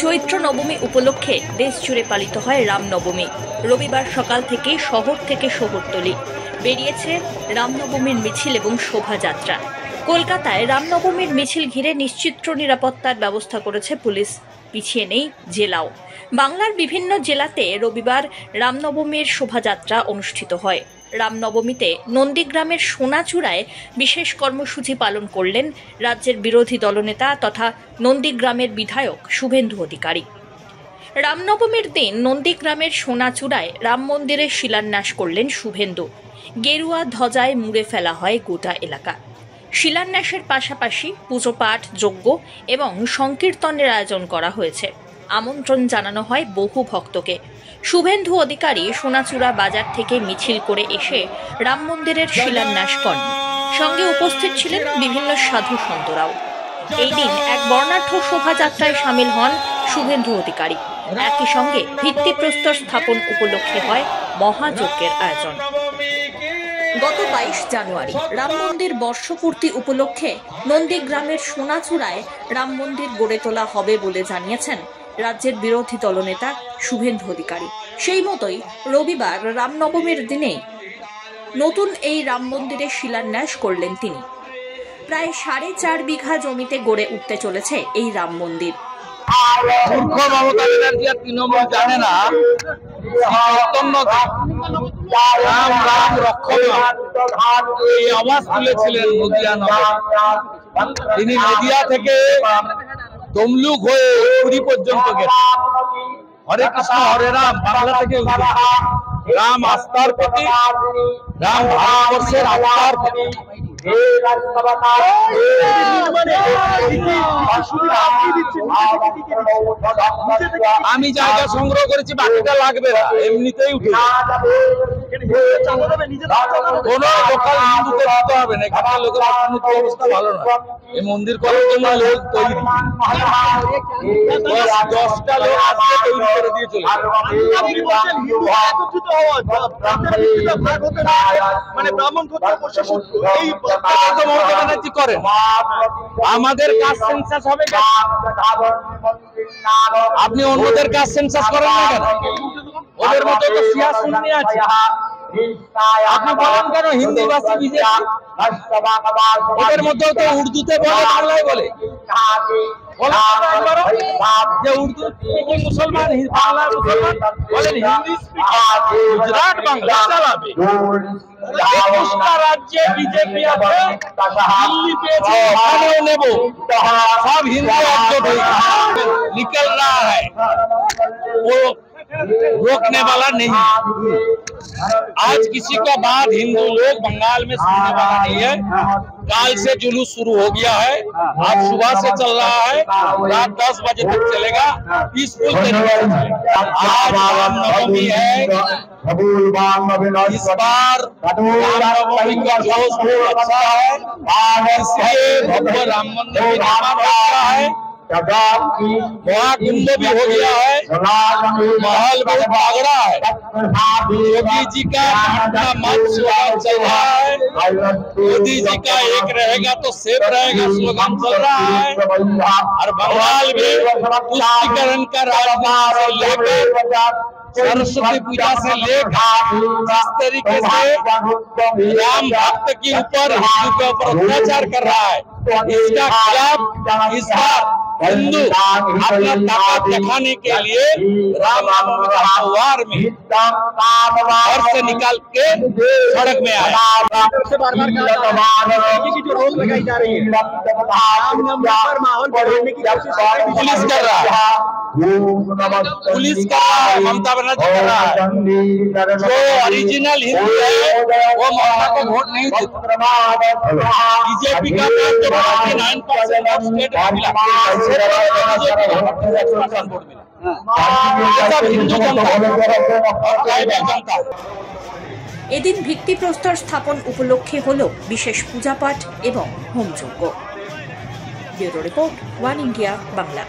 চৈত্র নবমী উপলক্ষে দেশ জুড়ে পালিত হয় রামনবমী। রবিবার সকাল থেকে শহর থেকে শহরতলি বেরিয়েছে রামনবমীর মিছিল এবং শোভাযাত্রা। কলকাতায় রামনবমীর মিছিল ঘিরে নিশ্চিত নিরাপত্তার ব্যবস্থা করেছে পুলিশ। পিছিয়ে নেই জেলাও। বাংলার বিভিন্ন জেলাতে রবিবার রামনবমীর শোভাযাত্রা অনুষ্ঠিত হয়। রামনবমীতে নন্দীগ্রামের সোনাচূড়ায় বিশেষ কর্মসূচি পালন করলেন রাজ্যের বিরোধী দলনেতা তথা নন্দীগ্রামের বিধায়ক শুভেন্দু অধিকারী। রামনবমীর দিন নন্দীগ্রামের সোনাচূড়ায় রাম মন্দিরের শিলান্যাস করলেন শুভেন্দু। গেরুয়া ধ্বজায় মুড়ে ফেলা হয় গোটা এলাকা। শিলান্যাসের পাশাপাশি পুজো পাঠ, যজ্ঞ এবং সংকীর্তনের আয়োজন করা হয়েছে। আমন্ত্রণ জানানো হয় বহু ভক্তকে। শুভেন্দু অধিকারী সোনাচূড়া বাজার থেকে মিছিল করে এসে রাম মন্দিরের শিলান্যাস করেন। সঙ্গে উপস্থিত ছিলেন বিভিন্ন সাধু সন্তরাও। এই দিন এক বর্ণাঢ্য শোভাযাত্রায় সামিল হন শুভেন্দু অধিকারী। একই সঙ্গে ভিত্তিপ্রস্তর স্থাপন উপলক্ষে হয় মহাযজ্ঞের আয়োজন। গত 22 জানুয়ারি রাম মন্দির বর্ষপূর্তি উপলক্ষে নন্দীগ্রামের সোনাচূড়ায় রাম মন্দির গড়ে তোলা হবে বলে জানিয়েছেন রাজ্যের বিরোধী দলনেতা শুভেন্দু অধিকারী। সেই মতোই রবিবার রামনবমীর দিনে নতুন এই রাম মন্দিরের শিলান্যাস করলেন তিনি। প্রায় 4.5 বিঘা জমিতে গড়ে উঠতে চলেছে এই রাম মন্দির। জানে না রাম রাম এই আওয়াজ তুলেছিলেন তিনি নদিয়া থেকে তমলুক হয়ে পুরী পর্যন্ত গেছেন। হরে কৃষ্ণ হরে রাম বাংলা থেকে রাম আস্থার প্রতীক, রাম ভারতবর্ষের আস্থার প্রতীক। আমি জায়গা সংগ্রহ করেছি, বাকিটা লাগবে না, এমনিতেই উঠে কোন লোকাল হিন্দুকে দিতে হবে না। এখানে লোকের অর্থনৈতিক অবস্থা ভালো না, এই মন্দির করার জন্য লোক তৈরি 10টা লোক আসলে তৈরি করে দিয়ে চলে করেন। আমাদের কাজ সেন্সাস হবে, আপনি অন্যদের কাজ সেন্সাস করেন না কেন? ওদের মতো তো শিয়া সুন্নি আছে, আপনি বলেন কেন হিন্দি ভাষী বিজেপি? ওদের মধ্যেও তো উর্দুতে বলে, বাংলায় বলে। যে উর্দু মুসলমান, বাংলা মুসলমান বলেন হিন্দি গুজরাট বাংলা চালাবে। 21টা রাজ্যে বিজেপি আছে, দিল্লি পেয়েছে, ওখানেও নেব। সব হিন্দু একজোট হয়ে निकल रहा है, वो रोकने वाला नहीं। आज किसी का बात हिंदू लोग बंगाल में सुनने वाला नहीं है। काल से जुलूस शुरू हो गया है, आज सुबह से चल रहा है, रात 10 बजे तक चलेगा, पीसफुल तरीके से चलेगा। आज रामनवमी है, इस बार रामनवमी का जोश बहुत अच्छा है, इसलिए भव्य राम मंदिर भी निर्माण हो रहा है, महाकुंभ भी हो गया है, महल बहुत भागड़ा है, मोदी जी का मंच चल रहा है, मोदी जी का एक रहेगा तो सेफ रहेगा स्लोगन चल रहा है। और बंगाल में तुष्टीकरण का राजनीति से लेकर सरस्वती पूजा से लेकर जिस तरीके से राम भक्त के ऊपर हिंदू के ऊपर अत्याचार कर रहा है, इसका खिलाफ इस बार हिंदू अपना ताकत दिखाने के लिए रामनवमी का त्योहार में घर से निकाल के सड़क में आया। लगाई जा रही है, माहौल बढ़ाने की पुलिस कर रहा है, पुलिस का ममता बनर्जी कर रहा है। जो ओरिजिनल हिंदू है वो ममता को वोट नहीं देता। बीजेपी का 9% स्टेट मिला, এদিন ভিত্তিপ্রস্তর স্থাপন উপলক্ষে হল বিশেষ পূজাপাঠ এবং হোমযজ্ঞ। Bureau report, one India Bangla.